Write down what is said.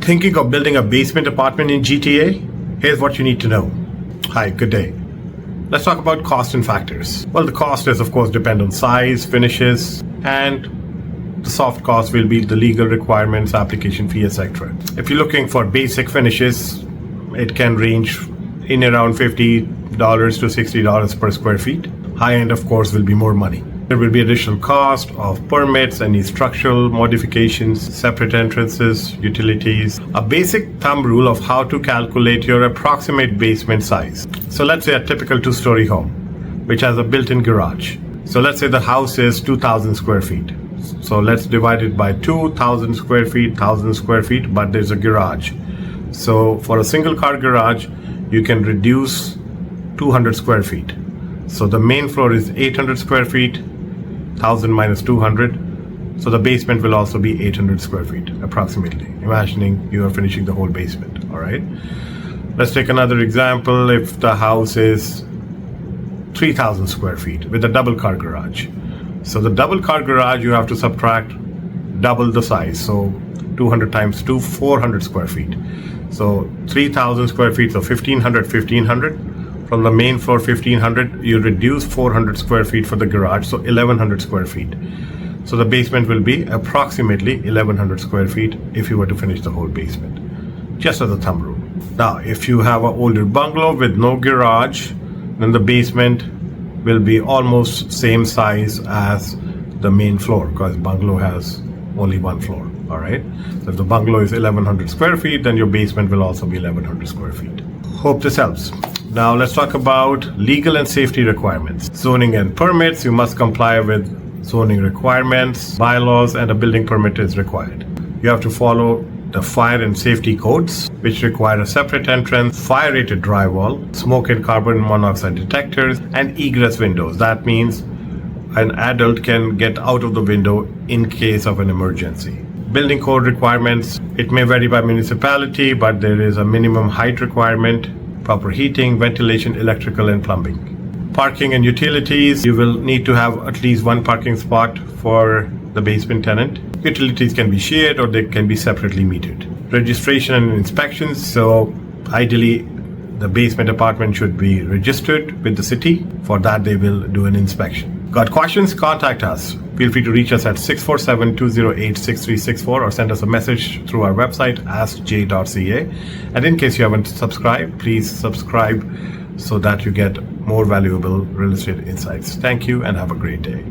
Thinking of building a basement apartment in GTA? Here's what you need to know. Hi, good day. Let's talk about cost and factors. Well, the cost is of course depend on size, finishes, and the soft cost will be the legal requirements, application fee, etc. If you're looking for basic finishes, it can range in around $50 to $60 per square feet. High end, of course, will be more money. There will be additional cost of permits, any structural modifications, separate entrances, utilities. A basic thumb rule of how to calculate your approximate basement size. So let's say a typical two-story home, which has a built-in garage. So let's say the house is 2,000 square feet. So let's divide it by 2,000 square feet, 1,000 square feet, but there's a garage. So for a single car garage, you can reduce 200 square feet. So the main floor is 800 square feet, 1,000 minus 200. So the basement will also be 800 square feet, approximately. Imagining you are finishing the whole basement, all right? Let's take another example. If the house is 3,000 square feet with a double car garage. So the double car garage, you have to subtract double the size. So 200 times 2, 400 square feet. So 3,000 square feet, so 1,500, 1,500. From the main floor 1,500, you reduce 400 square feet for the garage, so 1,100 square feet. So the basement will be approximately 1,100 square feet if you were to finish the whole basement. Just as a thumb rule. Now, if you have an older bungalow with no garage, then the basement will be almost same size as the main floor because bungalow has only one floor, all right? So if the bungalow is 1,100 square feet, then your basement will also be 1,100 square feet. Hope this helps. Now let's talk about legal and safety requirements. Zoning and permits, you must comply with zoning requirements, bylaws, and a building permit is required. You have to follow the fire and safety codes, which require a separate entrance, fire-rated drywall, smoke and carbon monoxide detectors, and egress windows. That means an adult can get out of the window in case of an emergency. Building code requirements, it may vary by municipality, but there is a minimum height requirement, proper heating, ventilation, electrical, and plumbing. Parking and utilities, you will need to have at least one parking spot for the basement tenant. Utilities can be shared or they can be separately metered. Registration and inspections, so ideally the basement apartment should be registered with the city. For that they will do an inspection. Got questions? Contact us. Feel free to reach us at 647-208-6364 or send us a message through our website, askjay.ca. And in case you haven't subscribed, please subscribe so that you get more valuable real estate insights. Thank you and have a great day.